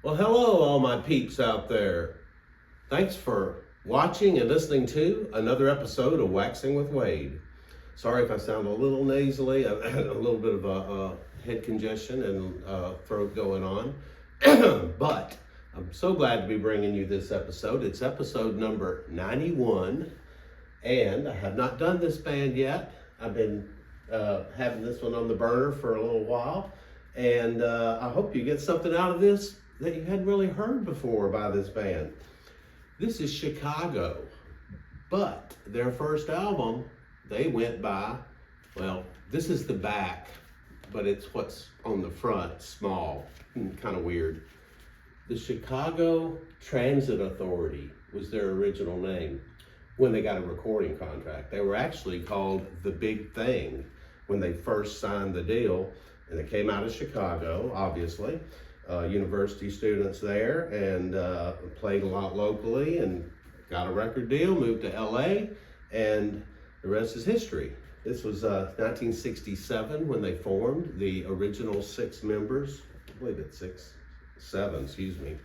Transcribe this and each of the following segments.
Well, hello, all my peeps out there. Thanks for watching and listening to another episode of Waxing with Wade. Sorry if I sound a little nasally. I've had a little bit of a head congestion and throat going on. But I'm so glad to be bringing you this episode. It's episode number 91. And I have not done this band yet. I've been having this one on the burner for a little while. And I hope you get something out of this that you hadn't really heard before by this band. This is Chicago, but their first album, they went by, well, this is the back, but it's what's on the front, small, kind of weird. The Chicago Transit Authority was their original name when they got a recording contract. They were actually called The Big Thing when they first signed the deal, and they came out of Chicago, obviously. University students there, and played a lot locally and got a record deal, moved to LA, and the rest is history. This was 1967 when they formed. The original 6 members, I believe it's seven, excuse me.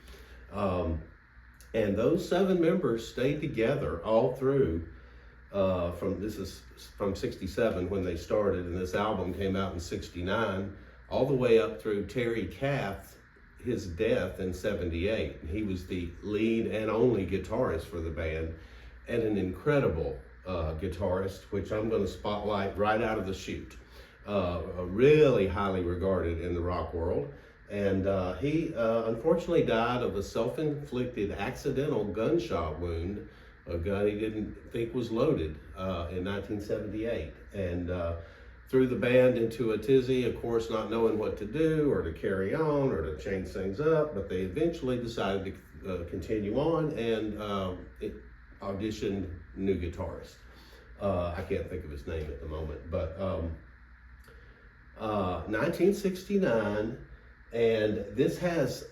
And those 7 members stayed together all through from 67 when they started, and this album came out in 69, all the way up through Terry Kath, his death in 78. He was the lead and only guitarist for the band, and an incredible guitarist, which I'm going to spotlight right out of the chute. Really highly regarded in the rock world. And he unfortunately died of a self-inflicted accidental gunshot wound, a gun he didn't think was loaded, in 1978. And threw the band into a tizzy, of course, not knowing what to do or to carry on or to change things up, but they eventually decided to continue on and auditioned new guitarist. I can't think of his name at the moment, but 1969, and this has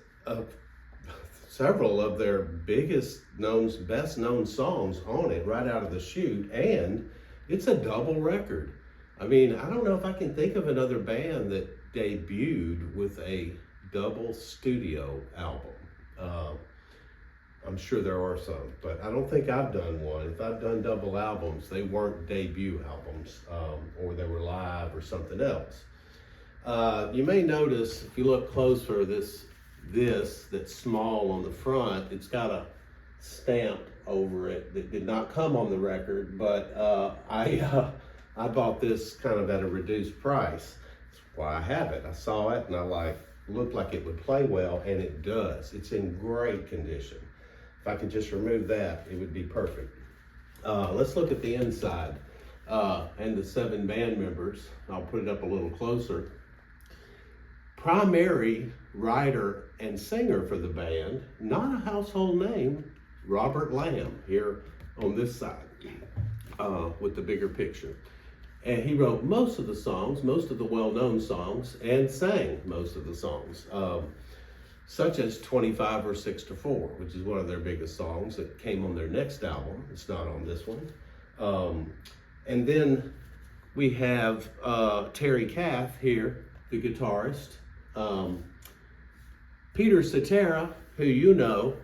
several of their best known songs on it right out of the chute, and it's a double record. I mean, I don't know if I can think of another band that debuted with a double studio album. I'm sure there are some, but I don't think I've done one. If I've done double albums, they weren't debut albums, or they were live or something else. You may notice, if you look closer, this that's small on the front, it's got a stamp over it that did not come on the record, but I bought this kind of at a reduced price. That's why I have it. I saw it and I looked like it would play well, and it does. It's in great condition. If I could just remove that, it would be perfect. Let's look at the inside and the 7 band members. I'll put it up a little closer. Primary writer and singer for the band, not a household name, Robert Lamb, here on this side with the bigger picture. And he wrote most of the songs, most of the well-known songs, and sang most of the songs, such as 25 or 6 to 4, which is one of their biggest songs that came on their next album. It's not on this one. And then we have Terry Kath here, the guitarist. Peter Cetera, who you know,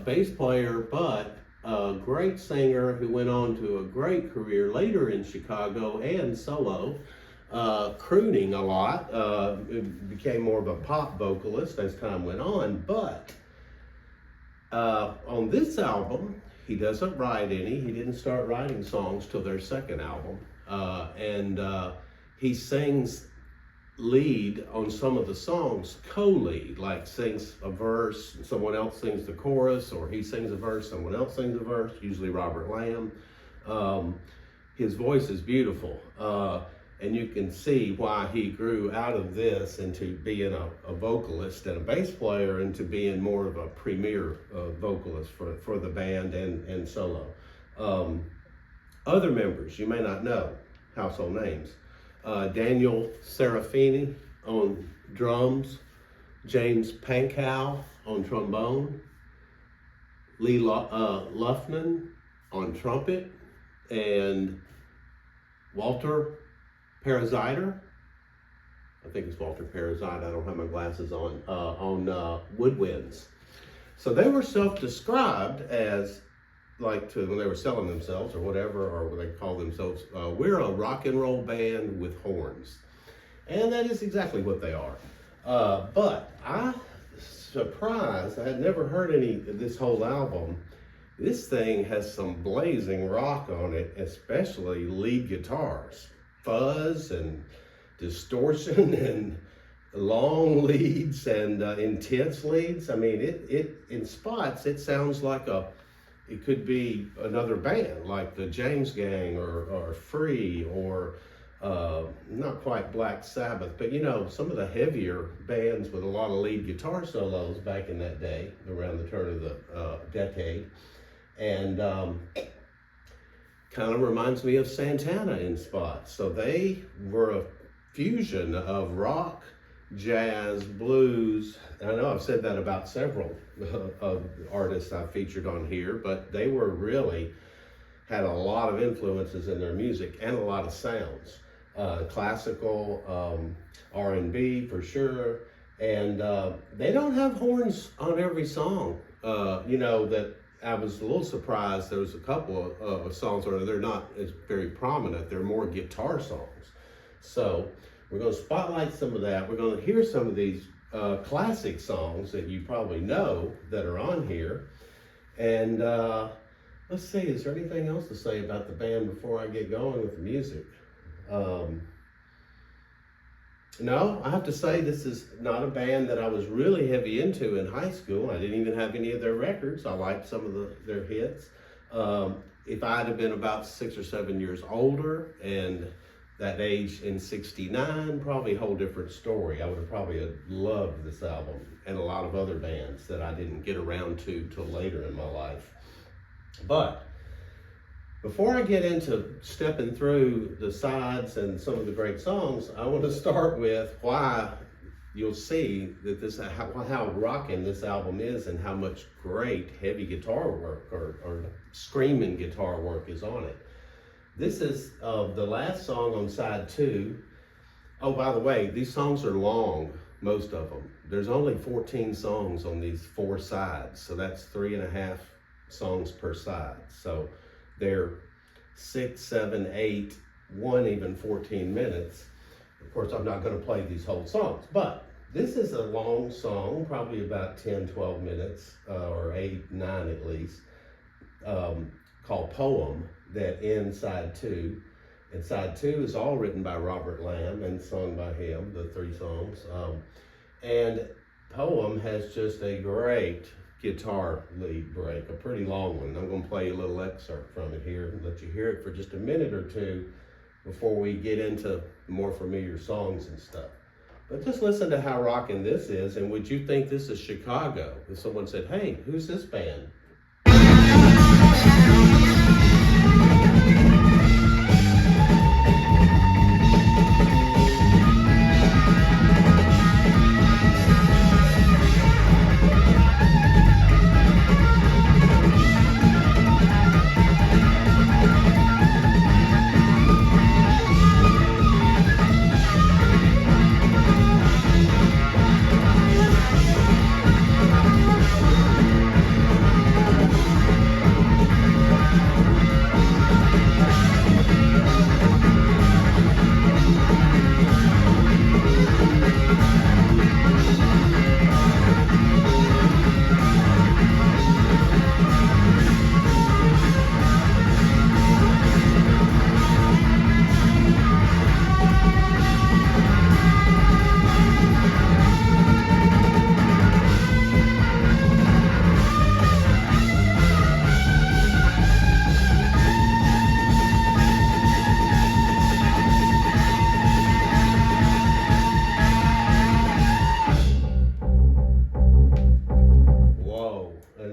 bass player, but a great singer who went on to a great career later in Chicago and solo, crooning a lot, became more of a pop vocalist as time went on. But on this album, he doesn't write any. He didn't start writing songs till their second album. And he sings lead on some of the songs, co-lead, like sings a verse, someone else sings the chorus, or he sings a verse, someone else sings a verse, usually Robert Lamb. His voice is beautiful, and you can see why he grew out of this into being a vocalist and a bass player, into being more of a premier vocalist for the band and solo. Other members you may not know, household names. Daniel Serafini on drums, James Pankow on trombone, Lee Luffman on trumpet, and Walter Paraziter I think it's Walter Parasite, I don't have my glasses on Woodwinds. So they were self-described as, like, when they were selling themselves or whatever, or they call themselves, we're a rock and roll band with horns. And that is exactly what they are. But I surprised, I had never heard this whole album. This thing has some blazing rock on it, especially lead guitars, fuzz and distortion and long leads and intense leads. I mean, it in spots, it sounds like it could be another band like the James Gang or Free or not quite Black Sabbath, but you know, some of the heavier bands with a lot of lead guitar solos back in that day, around the turn of the decade. And kind of reminds me of Santana in spots. So they were a fusion of rock, jazz, blues. And I know I've said that about several of artists I've featured on here, but they were really had a lot of influences in their music and a lot of sounds. Classical, R&B for sure. And they don't have horns on every song. You know, that I was a little surprised. There was a couple of songs where they're not as very prominent. They're more guitar songs. So we're going to spotlight some of that. We're going to hear some of these classic songs that you probably know that are on here. And let's see, is there anything else to say about the band before I get going with the music? No, I have to say this is not a band that I was really heavy into in high school. I didn't even have any of their records. I liked some of their hits. If I'd have been about 6 or 7 years older and that age in '69, probably a whole different story. I would have probably loved this album and a lot of other bands that I didn't get around to till later in my life. But before I get into stepping through the sides and some of the great songs, I want to start with why you'll see that how rocking this album is and how much great heavy guitar work or screaming guitar work is on it. This is the last song on side 2. Oh, by the way, these songs are long, most of them. There's only 14 songs on these 4 sides, so that's 3.5 songs per side. So they're 6, 7, 8, one even 14 minutes. Of course, I'm not going to play these whole songs, but this is a long song, probably about 10, 12 minutes, or 8, 9 at least, called Poem, that ends side 2. And side 2 is all written by Robert Lamb and sung by him, the 3 songs. And Poem has just a great guitar lead break, a pretty long one. I'm going to play a little excerpt from it here and let you hear it for just a minute or two before we get into more familiar songs and stuff. But just listen to how rocking this is, and would you think this is Chicago? If someone said, hey, who's this band?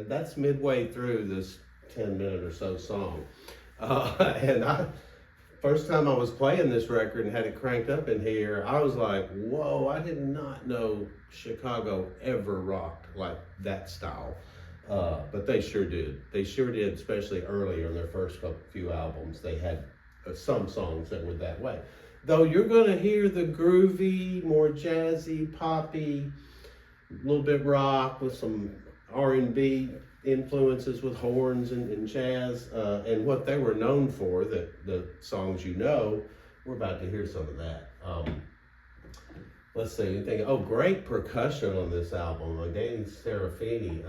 That's midway through this 10-minute or so song. And first time I was playing this record and had it cranked up in here, I was like, whoa, I did not know Chicago ever rocked like that style. But they sure did. They sure did, especially earlier in their first few albums. They had some songs that were that way. Though you're going to hear the groovy, more jazzy, poppy, a little bit rock with some R&B influences with horns and jazz, and what they were known for, the songs you know, we're about to hear some of that. Let's see, you think, oh, great percussion on this album, Danny Serafini,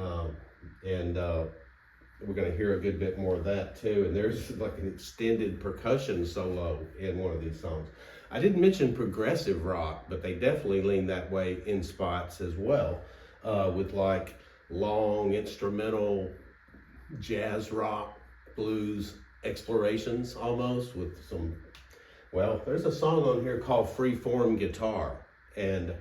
and we're going to hear a good bit more of that too. And there's like an extended percussion solo in one of these songs. I didn't mention progressive rock, but they definitely lean that way in spots as well, with like long instrumental jazz rock, blues explorations almost with some, well, there's a song on here called Freeform Guitar. And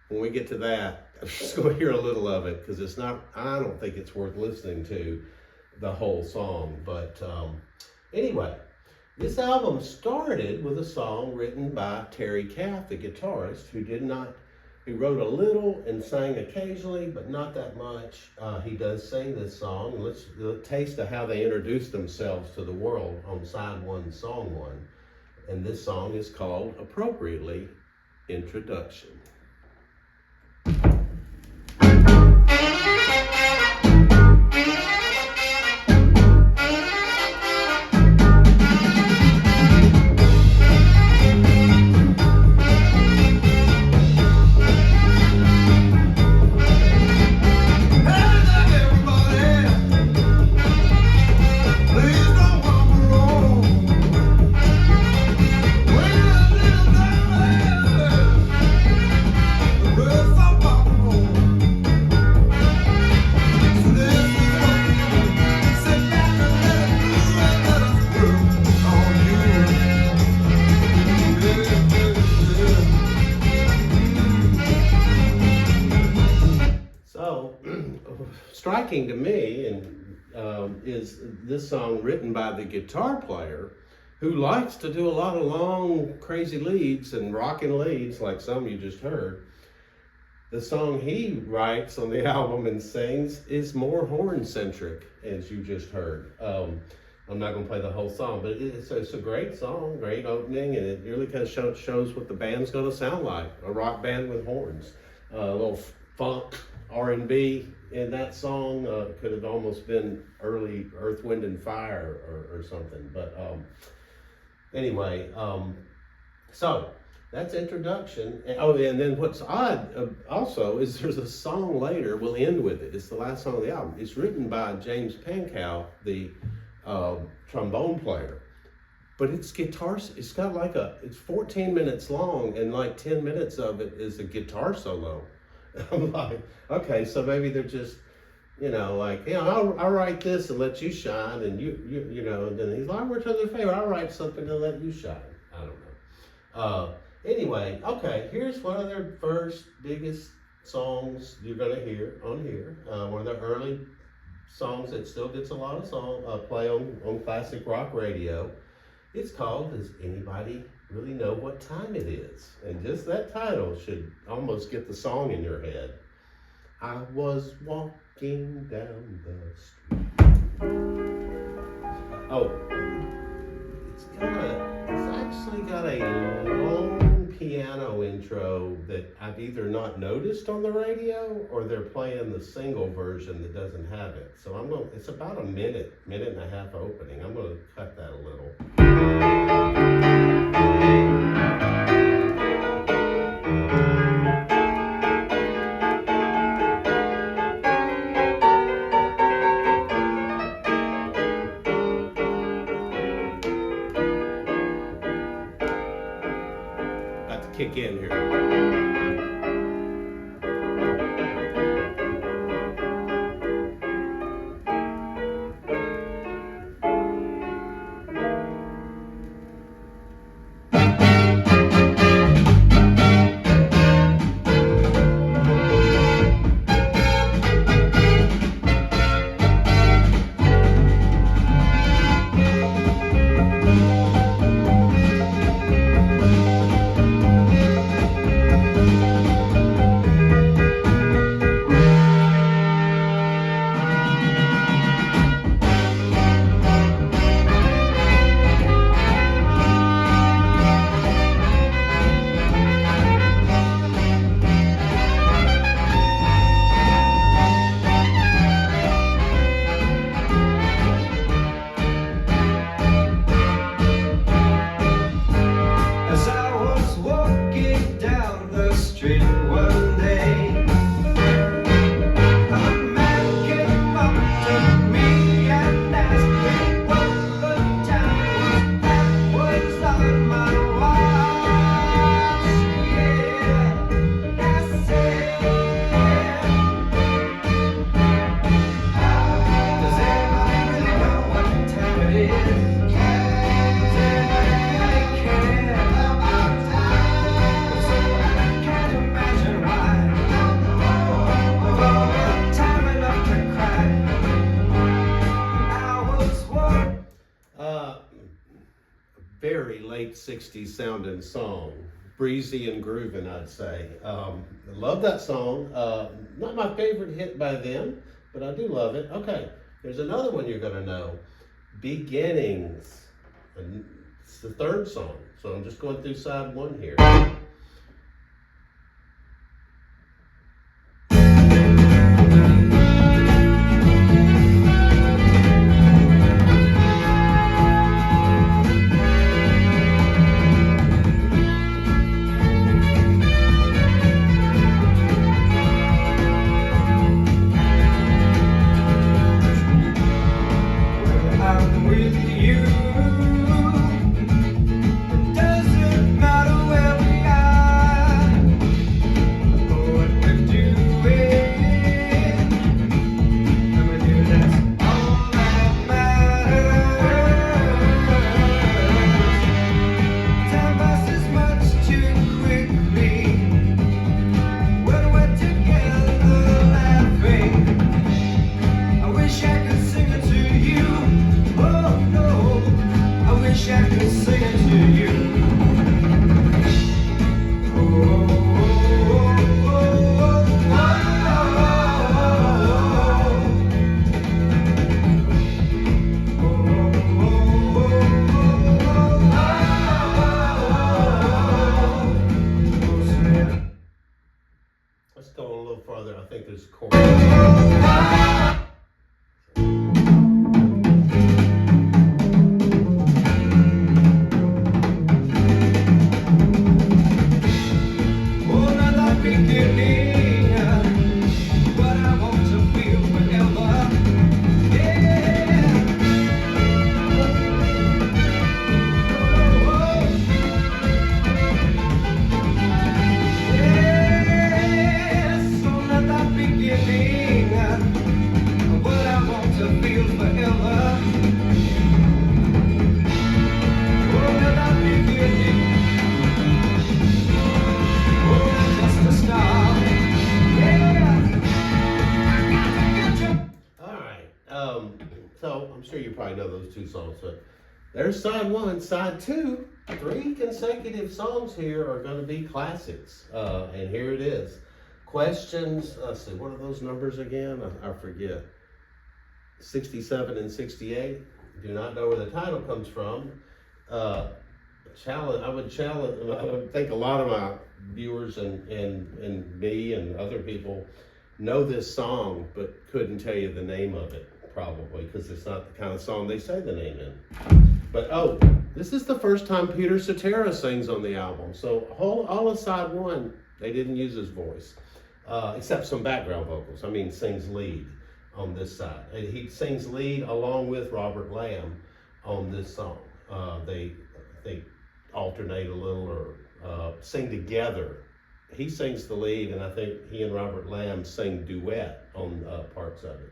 when we get to that, I'm just going to hear a little of it because it's not, I don't think it's worth listening to the whole song. But anyway, this album started with a song written by Terry Kath, the guitarist, he wrote a little and sang occasionally, but not that much. He does sing this song. Let's taste of how they introduced themselves to the world on side one, song one. And this song is called, appropriately, Introduction. Striking to me is this song written by the guitar player who likes to do a lot of long, crazy leads and rocking leads like some you just heard. The song he writes on the album and sings is more horn-centric, as you just heard. I'm not going to play the whole song, but it's a great song, great opening, and it really kind of shows what the band's going to sound like, a rock band with horns. A little funk, R&B in that song, could have almost been early Earth, Wind, and Fire or something. But anyway, so that's introduction. Oh, and then what's odd also is there's a song later, we'll end with it. It's the last song of the album. It's written by James Pankow, the trombone player. But it's guitars, it's got like it's 14 minutes long and like 10 minutes of it is a guitar solo. I'm like, okay, so maybe they're just, like, I'll write this and let you shine, and you know, and then he's like, we're to the favor, I'll write something to let you shine. I don't know. Anyway, okay, here's one of their first biggest songs you're gonna hear on here. One of their early songs that still gets a lot of play on classic rock radio. It's called Does Anybody Really Know What Time It Is? And just that title should almost get the song in your head. I was walking down the street. Oh, it's actually got a long piano intro that I've either not noticed on the radio or they're playing the single version that doesn't have it. So it's about a minute and a half opening. I'm gonna cut that a little. Kick in here. late 60s sounding song. Breezy and grooving, I'd say. I love that song. Not my favorite hit by them, but I do love it. Okay, there's another one you're gonna know. Beginnings. And it's the third song. So I'm just going through side one here. Let's go a little farther. I think there's chorus. So I'm sure you probably know those two songs, but there's side one. Side two, 3 consecutive songs here are going to be classics, and here it is. Questions, let's see, what are those numbers again? I forget. 67 and 68. Do not know where the title comes from. I would think a lot of my viewers and me and other people know this song, but couldn't tell you the name of it, probably, because it's not the kind of song they say the name in. But oh, this is the first time Peter Cetera sings on the album. So all of side one, they didn't use his voice, except some background vocals. I mean, sings lead on this side. And he sings lead along with Robert Lamb on this song. They alternate a little or sing together. He sings the lead, and I think he and Robert Lamb sing duet on parts of it.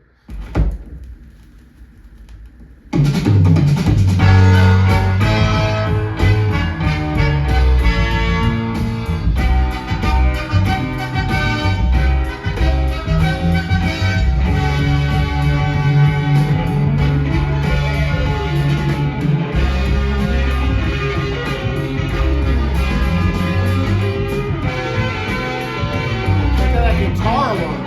Guitar one.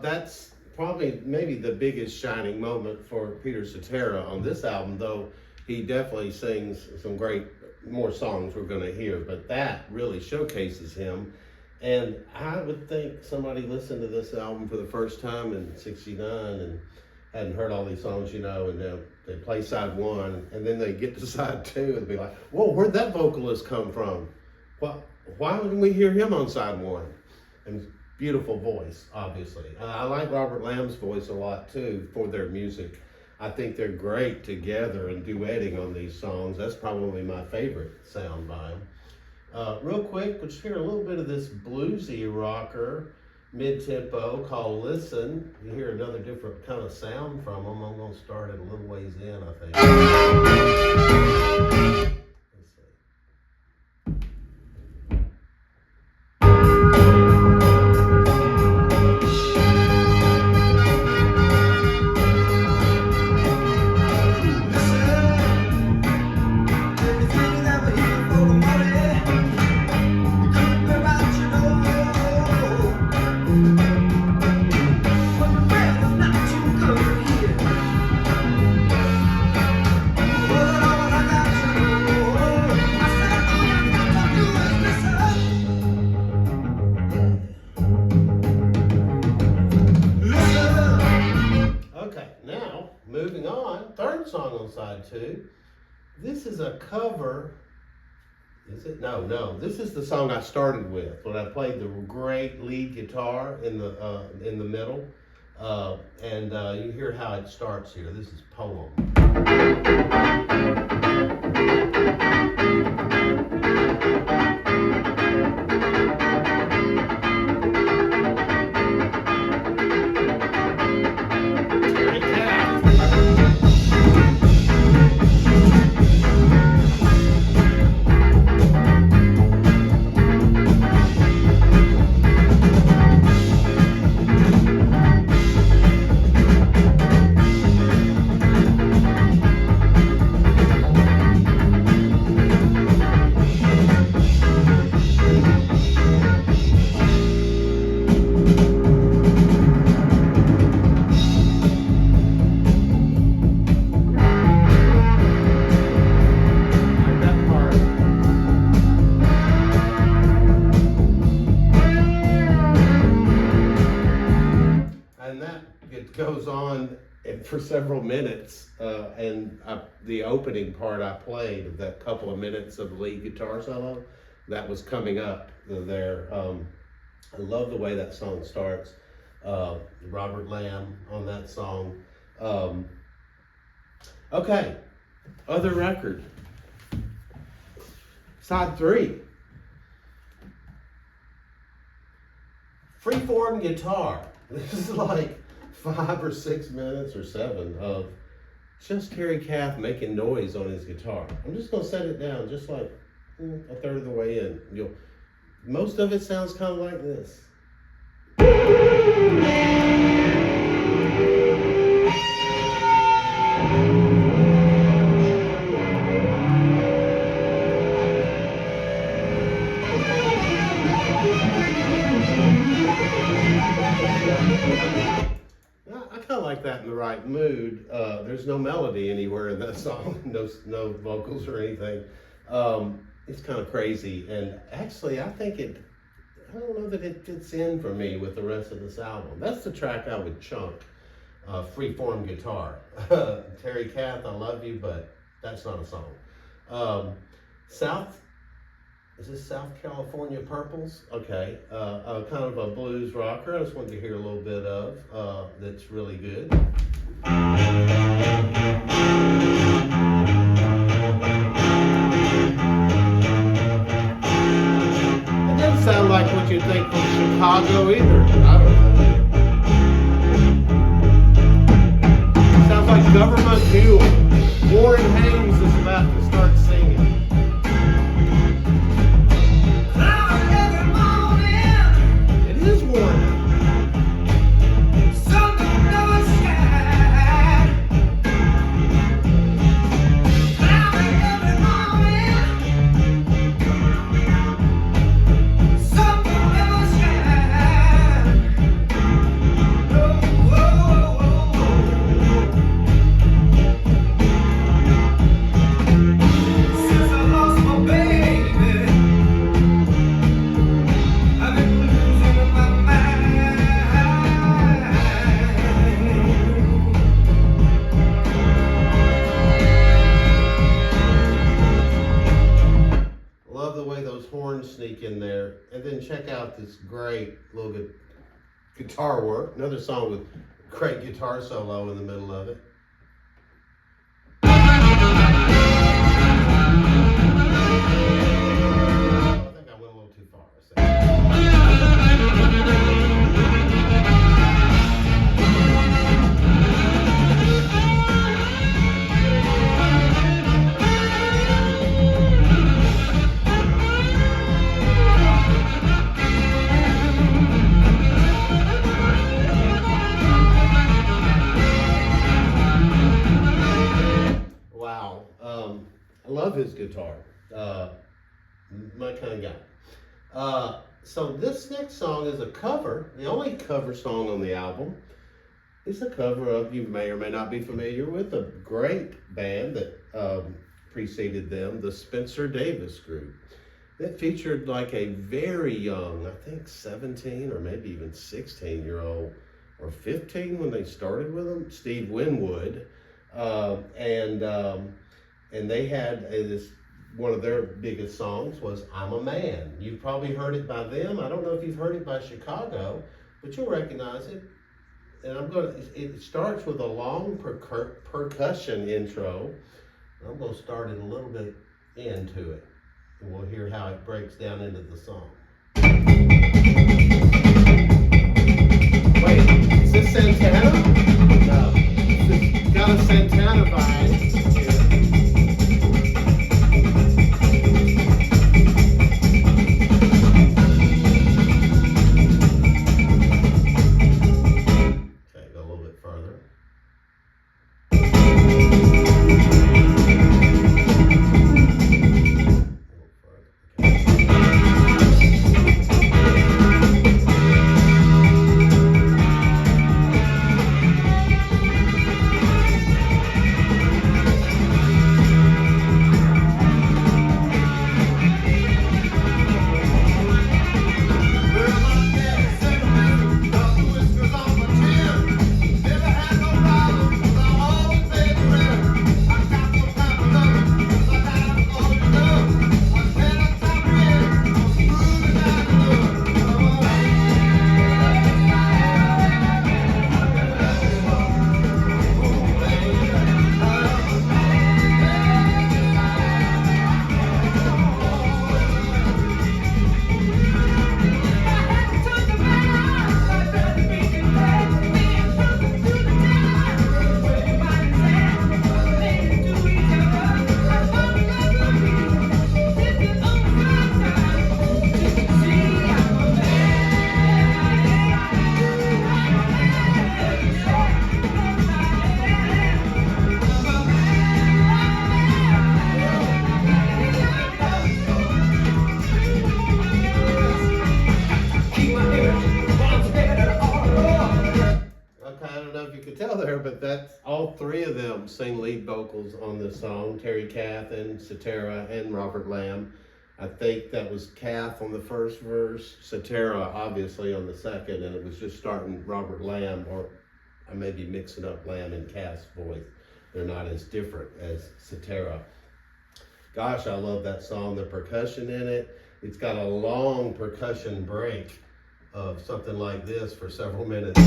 That's probably maybe the biggest shining moment for Peter Cetera on this album, though he definitely sings some great more songs we're going to hear, but that really showcases him. And I would think somebody listened to this album for the first time in '69 and hadn't heard all these songs, and they play side one, and then they get to side two and be like, whoa, where'd that vocalist come from? Why wouldn't we hear him on side one? And beautiful voice, obviously. I like Robert Lamb's voice a lot too for their music. I think they're great together and duetting on these songs. That's probably my favorite sound by them. Real quick, let's hear a little bit of this bluesy rocker, mid-tempo, called Listen. You hear another different kind of sound from them. I'm going to start it a little ways in, I think. Let's see. Moving on, third song on side two. This is a cover. Is it? No. This is the song I started with when I played the great lead guitar in the middle, and you hear how it starts here. This is Poem. Goes on for several minutes, and the opening part I played of that couple of minutes of lead guitar solo, that was coming up there. I love the way that song starts. Robert Lamb on that song. Okay, other record. Side three. Freeform guitar. This is like 5 or 6 minutes or 7 of just Terry Kath making noise on his guitar. I'm just gonna set it down just like a third of the way in. Most of it sounds kind of like this. I kind of like that in the right mood. There's no melody anywhere in that song, no vocals or anything. It's kind of crazy, and actually I don't know that it fits in for me with the rest of this album. That's the track I would chunk, Freeform Guitar. Terry Kath, I love you, but that's not a song. Is this South California Purples? Okay, kind of a blues rocker. I just wanted to hear a little bit of, that's really good. It doesn't sound like what you'd think from Chicago either. I don't know. It sounds like Government Mule. Warren Haynes is about to start singing. and then check out this great little bit guitar work. Another song with great guitar solo in the middle of it. I think I went a little too far. Wow, I love his guitar. My kind of guy. So this next song is a cover. The only cover song on the album is a cover of, you may or may not be familiar with, a great band that preceded them, the Spencer Davis Group. That featured like a very young, I think 17 or maybe even 16-year-old or 15 when they started with them, Steve Winwood. And they had this, one of their biggest songs was I'm a Man. You've probably heard it by them. I don't know if you've heard it by Chicago, but you'll recognize it. And it starts with a long percussion intro. I'm gonna start it a little bit into it, and we'll hear how it breaks down into the song. Wait, is this Santana? No, it's got a Santana vibe. But that's all three of them sing lead vocals on this song. Terry Kath and Cetera and Robert Lamb. I think that was Kath on the first verse, Cetera obviously on the second, and it was just starting Robert Lamb, or I may be mixing up Lamb and Kath's voice. They're not as different as Cetera. Gosh, I love that song, the percussion in it. It's got a long percussion break of something like this for several minutes.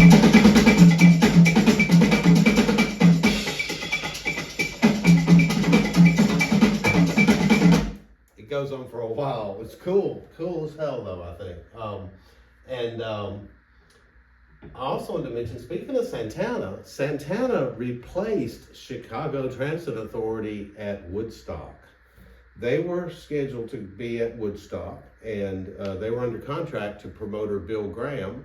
It goes on for a while. It's cool as hell though, I think. I also want to mention, speaking of Santana replaced Chicago Transit Authority at Woodstock. They were scheduled to be at Woodstock, and they were under contract to promoter Bill Graham,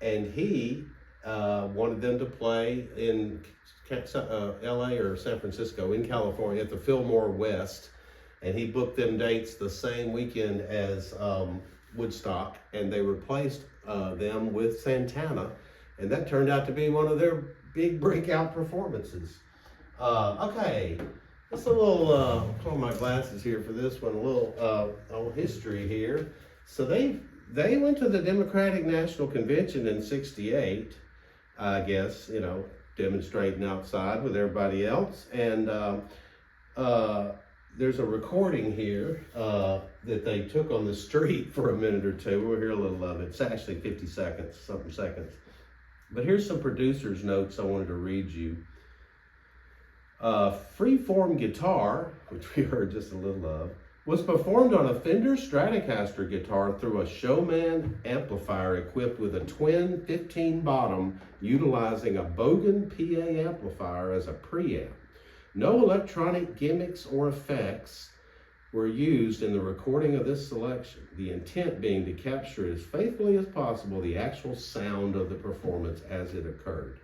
and he wanted them to play in LA or San Francisco, in California, at the Fillmore West, and he booked them dates the same weekend as Woodstock, and they replaced them with Santana, and that turned out to be one of their big breakout performances. Okay. Just a little, put on my glasses here for this one, a little history here. So they went to the Democratic National Convention in '68, I guess, you know, demonstrating outside with everybody else. And there's a recording here that they took on the street for a minute or two. We'll hear a little of it. It's actually 50 seconds, something seconds. But here's some producer's notes I wanted to read you. Freeform guitar, which we heard just a little of, was performed on a Fender Stratocaster guitar through a Showman amplifier equipped with a twin 15 bottom, utilizing a Bogan PA amplifier as a preamp. No electronic gimmicks or effects were used in the recording of this selection, the intent being to capture as faithfully as possible the actual sound of the performance as it occurred.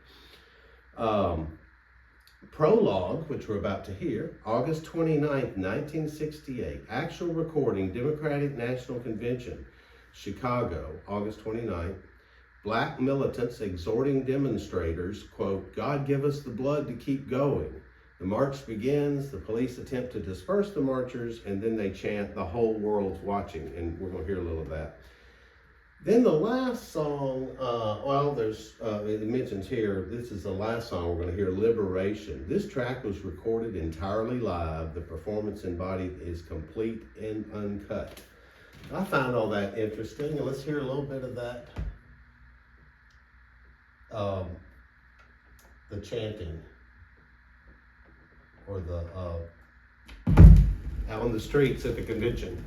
Prologue, which we're about to hear, August 29th, 1968. Actual recording, Democratic National Convention, Chicago, August 29th. Black militants exhorting demonstrators, quote, "God give us the blood to keep going." The march begins, the police attempt to disperse the marchers, and then they chant, "The whole world's watching," and we're going to hear a little of that. Then the last song, it mentions here, this is the last song we're going to hear, Liberation. This track was recorded entirely live. The performance embodied is complete and uncut. I find all that interesting, and let's hear a little bit of that. The chanting, or the, out on the streets at the convention.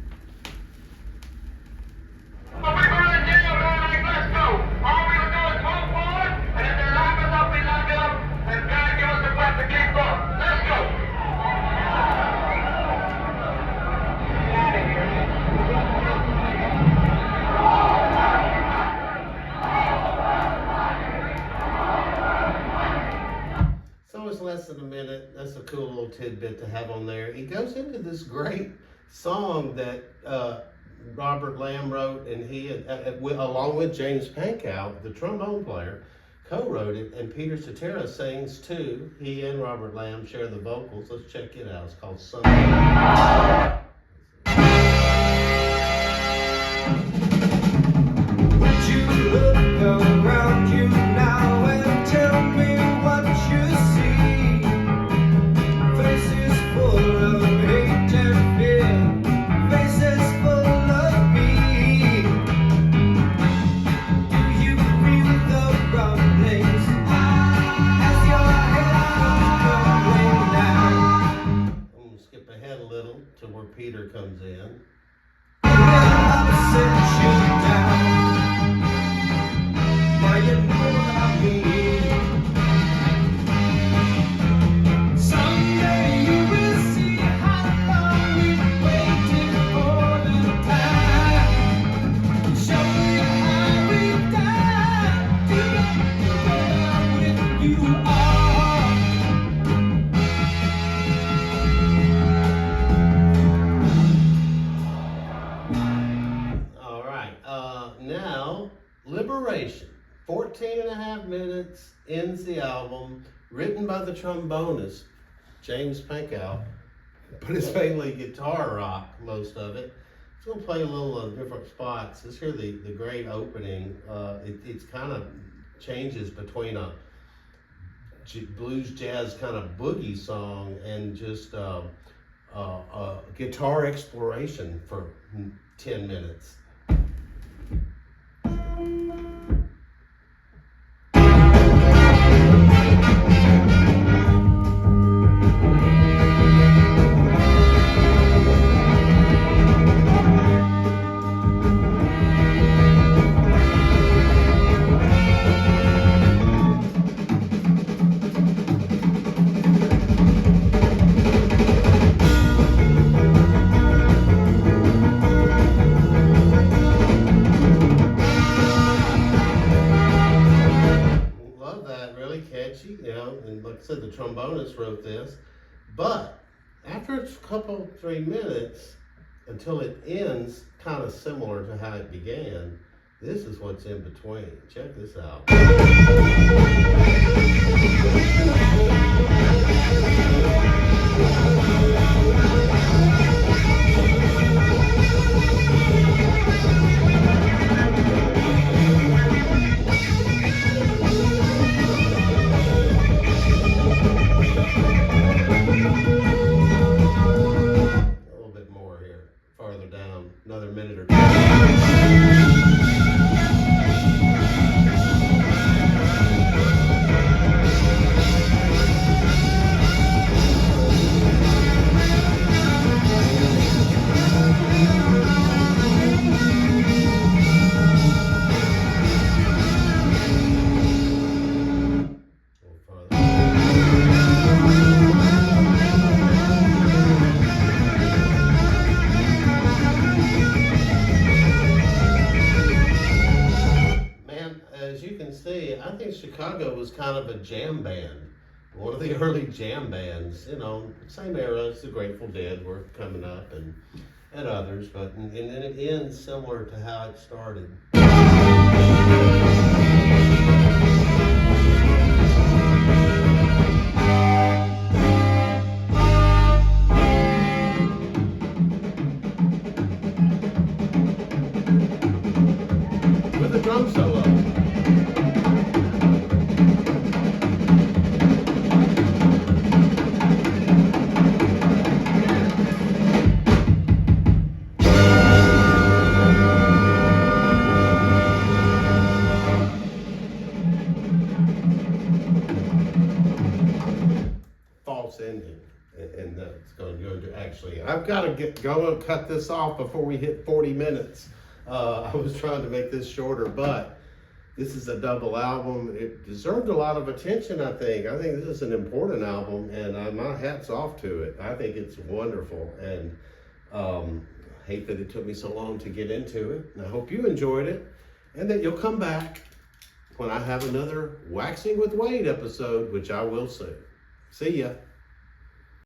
Less than a minute. That's a cool little tidbit to have on there. He goes into this great song that Robert Lamb wrote, and he, along with James Pankow, the trombone player, co-wrote it, and Peter Cetera sings too. He and Robert Lamb share the vocals. Let's check it out. It's called Sunday. Would you look around you now and tell me what you see? Faces full of hate and fear, faces full of me. Do you feel the rumblings as your head comes going down? I'm going to skip ahead a little to where Peter comes in. Now, Liberation, 14 and a half minutes, ends the album, written by the trombonist, James Pankow, but it's mainly guitar rock, most of it. It's going to play a little of different spots. Let's hear the great opening. It's kind of changes between a blues jazz kind of boogie song and just a guitar exploration for 10 minutes. Catchy, and like I said, the trombonist wrote this, but after a couple, 3 minutes, until it ends kind of similar to how it began, this is what's in between. Check this out. you can see, I think Chicago was kind of a jam band. One of the early jam bands, you know, same era as the Grateful Dead were coming up and others, but and it ends similar to how it started. With a drum solo. False ending, and that's going to go to actually. I've got to go and cut this off before we hit 40 minutes. I was trying to make this shorter, but this is a double album. It deserved a lot of attention, I think. I think this is an important album, and my hat's off to it. I think it's wonderful, and hate that it took me so long to get into it. And I hope you enjoyed it, and that you'll come back when I have another Waxing with Wade episode, which I will soon. See ya.